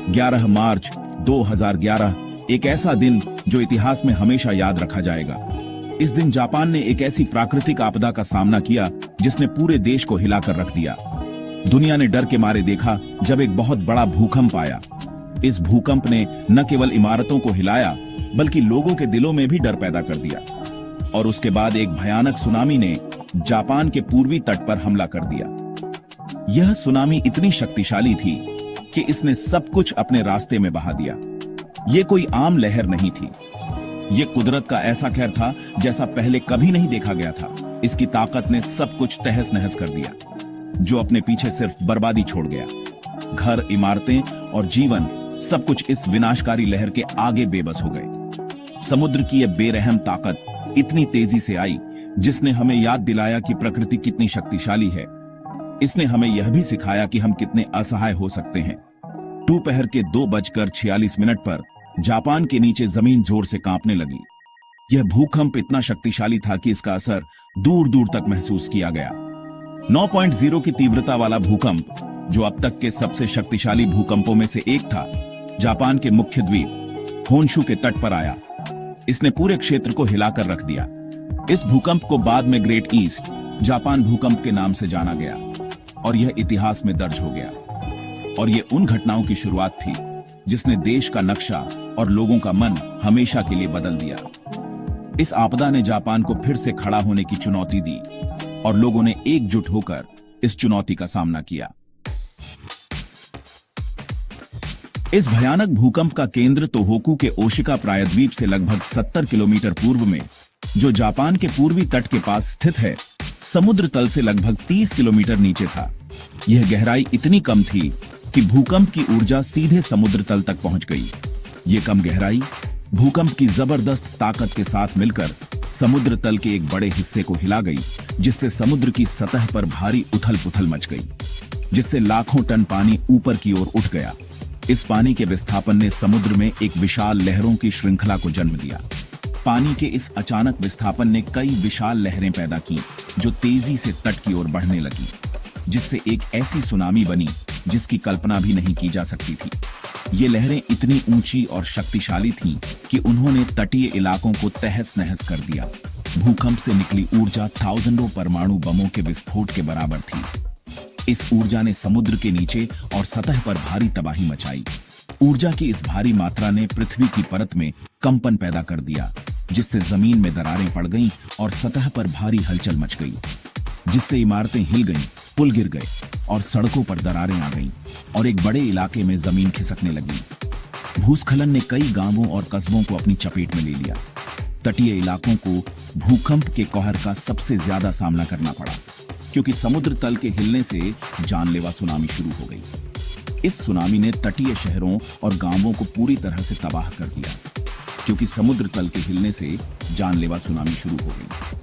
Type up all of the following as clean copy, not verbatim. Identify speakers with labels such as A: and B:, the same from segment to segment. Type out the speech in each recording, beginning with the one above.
A: 11 मार्च 2011 एक ऐसा दिन जो इतिहास में हमेशा याद रखा जाएगा। इस दिन जापान ने एक ऐसी प्राकृतिक आपदा का सामना किया जिसने पूरे देश को हिलाकर रख दिया। दुनिया ने डर के मारे देखा जब एक बहुत बड़ा भूकंप आया। इस भूकंप ने न केवल इमारतों को हिलाया बल्कि लोगों के दिलों में भी डर पैदा कर दिया। और उसके बाद एक भयानक सुनामी ने जापान के पूर्वी तट पर हमला कर दिया। यह सुनामी इतनी शक्तिशाली थी कि इसने सब कुछ अपने रास्ते में बहा दिया। यह कोई आम लहर नहीं थी, यह कुदरत का ऐसा कहर था जैसा पहले कभी नहीं देखा गया था। इसकी ताकत ने सब कुछ तहस नहस कर दिया, जो अपने पीछे सिर्फ बर्बादी छोड़ गया। घर, इमारतें और जीवन सब कुछ इस विनाशकारी लहर के आगे बेबस हो गए। समुद्र की यह बेरहम ताकत इतनी तेजी से आई जिसने हमें याद दिलाया कि प्रकृति कितनी शक्तिशाली है। इसने हमें यह भी सिखाया कि हम कितने असहाय हो सकते हैं। दोपहर के 2:46 पर जापान के नीचे जमीन जोर से कांपने लगी। यह भूकंप इतना शक्तिशाली था कि इसका असर दूर दूर तक महसूस किया गया। 9.0 की तीव्रता वाला भूकंप, जो अब तक के सबसे शक्तिशाली भूकंपों में से एक था, जापान के मुख्य द्वीप होन्शु के तट पर आया। इसने पूरे क्षेत्र को हिलाकर रख दिया। इस भूकंप को बाद में ग्रेट ईस्ट जापान भूकंप के नाम से जाना गया और यह इतिहास में दर्ज हो गया। और यह उन घटनाओं की शुरुआत थी जिसने देश का नक्शा और लोगों का मन हमेशा के लिए बदल दिया। इस आपदा ने जापान को फिर से खड़ा होने की चुनौती दी और लोगों ने एकजुट होकर इस चुनौती का सामना किया। इस भयानक भूकंप का केंद्र तोहोकू के ओशिका प्रायद्वीप से लगभग 70 किलोमीटर पूर्व में, जो जापान के पूर्वी तट के पास स्थित है, समुद्र तल से लगभग 30 किलोमीटर नीचे था। यह गहराई इतनी कम थी कि भूकंप की ऊर्जा सीधे समुद्र तल तक पहुंच गई। यह कम गहराई भूकंप की जबरदस्त ताकत के साथ मिलकर समुद्र तल के एक बड़े हिस्से को हिला गई, जिससे समुद्र की सतह पर भारी उथल पुथल मच गई, जिससे लाखों टन पानी ऊपर की ओर उठ गया। इस पानी के विस्थापन ने समुद्र में एक विशाल लहरों की श्रृंखला को जन्म दिया। पानी के इस अचानक विस्थापन ने कई विशाल लहरें पैदा की जो तेजी से तट की ओर बढ़ने लगी, जिससे एक ऐसी सुनामी बनी जिसकी कल्पना भी नहीं की जा सकती थी। ये लहरें इतनी ऊंची और शक्तिशाली थीं कि उन्होंने तटीय इलाकों को तहस नहस कर दिया। भूकंप से निकली ऊर्जा थाउजेंडों परमाणु बमों के विस्फोट के बराबर थी। इस ऊर्जा ने समुद्र के नीचे और सतह पर भारी तबाही मचाई। ऊर्जा की इस भारी मात्रा ने पृथ्वी की परत में कंपन पैदा कर दिया, जिससे जमीन में दरारें पड़ गईं और सतह पर भारी हलचल मच गई, जिससे इमारतें हिल गईं, पुल गिर गए और सड़कों पर दरारें आ गईं और एक बड़े इलाके में जमीन खिसकने लगी। भूस्खलन ने कई गांवों और कस्बों को अपनी चपेट में ले लिया। तटीय इलाकों को भूकंप के कहर का सबसे ज्यादा सामना करना पड़ा, क्योंकि समुद्र तल के हिलने से जानलेवा सुनामी शुरू हो गई। इस सुनामी ने तटीय शहरों और गांवों को पूरी तरह से तबाह कर दिया, क्योंकि समुद्र तल के हिलने से जानलेवा सुनामी शुरू हो गई।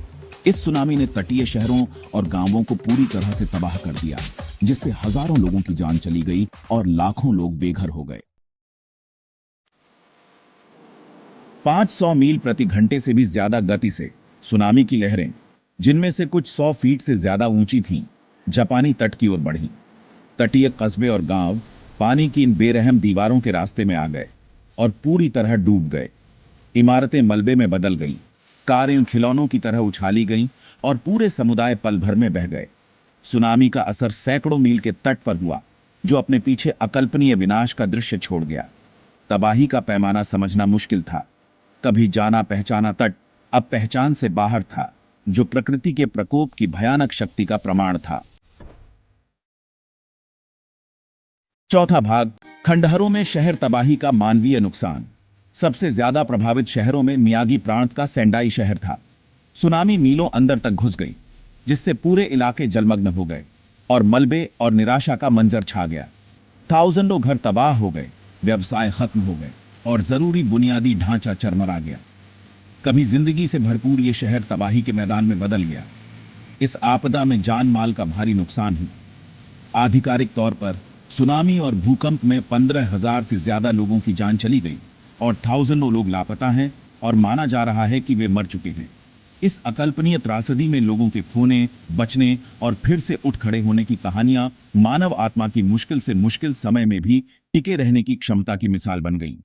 A: इस सुनामी ने तटीय शहरों और गांवों को पूरी तरह से तबाह कर दिया, जिससे हजारों लोगों की जान चली गई और लाखों लोग बेघर हो गए। 500 मील प्रति घंटे से भी ज्यादा गति से सुनामी की लहरें, जिनमें से कुछ 100 फीट से ज्यादा ऊंची थीं, जापानी तट की ओर बढ़ीं। तटीय कस्बे और गांव पानी की इन बेरहम दीवारों के रास्ते में आ गए और पूरी तरह डूब गए। इमारतें मलबे में बदल गईं, कारें खिलौनों की तरह उछाली गईं और पूरे समुदाय पल भर में बह गए। सुनामी का असर सैकड़ों मील के तट पर हुआ, जो अपने पीछे अकल्पनीय विनाश का दृश्य छोड़ गया। तबाही का पैमाना समझना मुश्किल था। कभी जाना पहचाना तट अब पहचान से बाहर था, जो प्रकृति के प्रकोप की भयानक शक्ति का प्रमाण था। चौथा भाग, खंडहरों में शहर तबाही का मानवीय नुकसान। सबसे ज्यादा प्रभावित शहरों में मियागी प्रांत का सेंडाई शहर था। सुनामी मीलों अंदर तक घुस गई, जिससे पूरे इलाके जलमग्न हो गए और मलबे और निराशा का मंजर छा गया। थाउजेंडों घर तबाह हो गए, व्यवसाय खत्म हो गए और जरूरी बुनियादी ढांचा चरमरा गया। कभी जिंदगी से भरपूर ये शहर तबाही के मैदान में बदल गया। इस आपदा में जान माल का भारी नुकसान हुआ। आधिकारिक तौर पर सुनामी और भूकंप में 15,000 से ज्यादा लोगों की जान चली गई और थाउजेंडों लोग लापता हैं और माना जा रहा है कि वे मर चुके हैं। इस अकल्पनीय त्रासदी में लोगों के खोने, बचने और फिर से उठ खड़े होने की कहानियां मानव आत्मा की मुश्किल से मुश्किल समय में भी टिके रहने की क्षमता की मिसाल बन गई।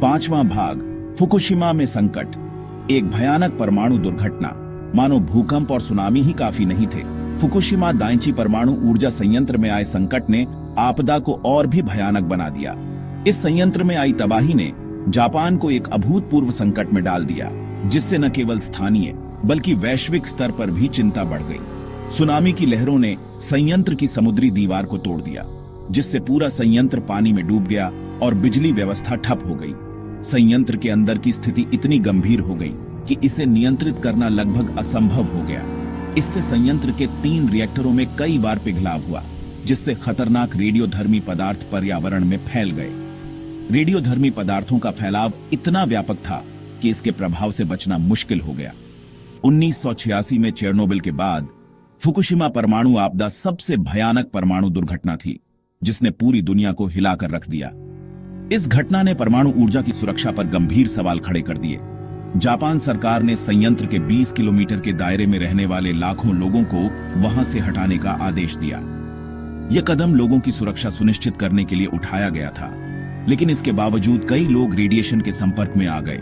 A: पांचवां भाग, फुकुशिमा में संकट। एक भयानक परमाणु दुर्घटना। मानो भूकंप और सुनामी ही काफी नहीं थे, फुकुशिमा दाइची परमाणु ऊर्जा संयंत्र में आए संकट ने आपदा को और भी भयानक बना दिया। इस संयंत्र में आई तबाही ने जापान को एक अभूतपूर्व संकट में डाल दिया, जिससे न केवल स्थानीय बल्कि वैश्विक स्तर पर भी चिंता बढ़ गई। सुनामी की लहरों ने संयंत्र की समुद्री दीवार को तोड़ दिया, जिससे पूरा संयंत्र पानी में डूब गया और बिजली व्यवस्था ठप हो गई। संयंत्र के अंदर की स्थिति इतनी गंभीर हो गई कि इसे नियंत्रित करना लगभग असंभव हो गया। इससे संयंत्र के 3 रिएक्टरों में कई बार पिघलाव हुआ, जिससे खतरनाक रेडियोधर्मी पदार्थ पर्यावरण में फैल गए। रेडियोधर्मी पदार्थों का फैलाव इतना व्यापक था कि इसके प्रभाव से बचना मुश्किल हो गया। 1986 में चेरनोबिल के बाद फुकुशिमा परमाणु आपदा सबसे भयानक परमाणु दुर्घटना थी, जिसने पूरी दुनिया को हिलाकर रख दिया। इस घटना ने परमाणु ऊर्जा की सुरक्षा पर गंभीर सवाल खड़े कर दिए। जापान सरकार ने संयंत्र के 20 किलोमीटर के दायरे में रहने वाले लाखों लोगों को वहां से हटाने का आदेश दिया। यह कदम लोगों की सुरक्षा सुनिश्चित करने के लिए उठाया गया था, लेकिन इसके बावजूद कई लोग रेडिएशन के संपर्क में आ गए।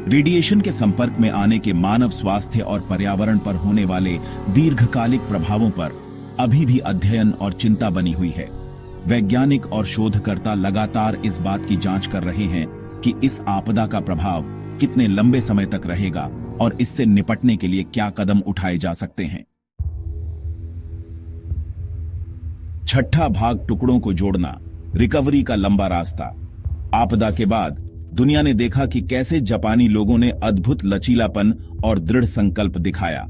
A: रेडिएशन के संपर्क में आने के मानव स्वास्थ्य और पर्यावरण पर होने वाले दीर्घकालिक प्रभावों पर अभी भी अध्ययन और चिंता बनी हुई है। वैज्ञानिक और शोधकर्ता लगातार इस बात की जांच कर रहे हैं कि इस आपदा का प्रभाव कितने लंबे समय तक रहेगा और इससे निपटने के लिए क्या कदम उठाए जा सकते हैं। छठा भाग, टुकड़ों को जोड़ना, रिकवरी का लंबा रास्ता। आपदा के बाद दुनिया ने देखा कि कैसे जापानी लोगों ने अद्भुत लचीलापन और दृढ़ संकल्प दिखाया।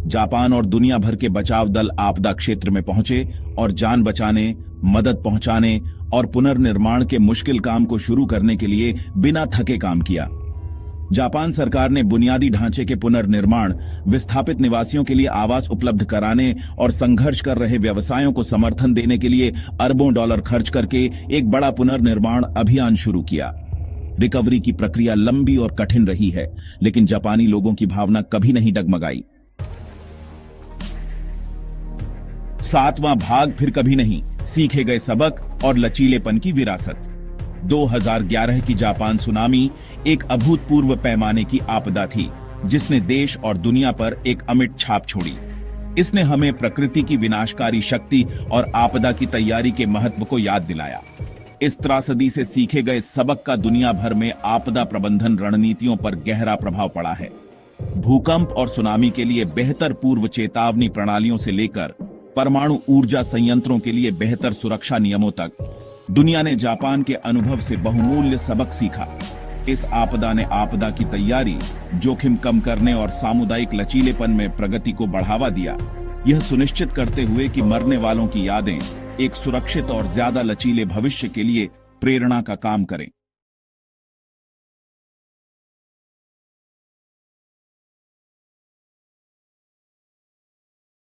A: जापान और दुनिया भर के बचाव दल आपदा क्षेत्र में पहुंचे और जान बचाने, मदद पहुंचाने और पुनर्निर्माण के मुश्किल काम को शुरू करने के लिए बिना थके काम किया। जापान सरकार ने बुनियादी ढांचे के पुनर्निर्माण, विस्थापित निवासियों के लिए आवास उपलब्ध कराने और संघर्ष कर रहे व्यवसायों को समर्थन देने के लिए अरबों डॉलर खर्च करके एक बड़ा पुनर्निर्माण अभियान शुरू किया। रिकवरी की प्रक्रिया लंबी और कठिन रही है, लेकिन जापानी लोगों की भावना कभी नहीं डगमगाई। 7वां भाग, फिर कभी नहीं, सीखे गए सबक और लचीलेपन की विरासत। 2011 की जापान सुनामी एक अभूतपूर्व पैमाने की आपदा थी, जिसने देश और दुनिया पर एक अमिट छाप छोड़ी। इसने हमें प्रकृति की विनाशकारी शक्ति और आपदा की तैयारी के महत्व को याद दिलाया। इस त्रासदी से सीखे गए सबक का दुनिया भर में आपदा प्रबंधन रणनीतियों पर गहरा प्रभाव पड़ा है। भूकंप और सुनामी के लिए बेहतर पूर्व चेतावनी प्रणालियों से लेकर परमाणु ऊर्जा संयंत्रों के लिए बेहतर सुरक्षा नियमों तक, दुनिया ने जापान के अनुभव से बहुमूल्य सबक सीखा। इस आपदा ने आपदा की तैयारी, जोखिम कम करने और सामुदायिक लचीलेपन में प्रगति को बढ़ावा दिया, यह सुनिश्चित करते हुए कि मरने वालों की यादें एक सुरक्षित और ज्यादा लचीले भविष्य के लिए प्रेरणा का काम करें।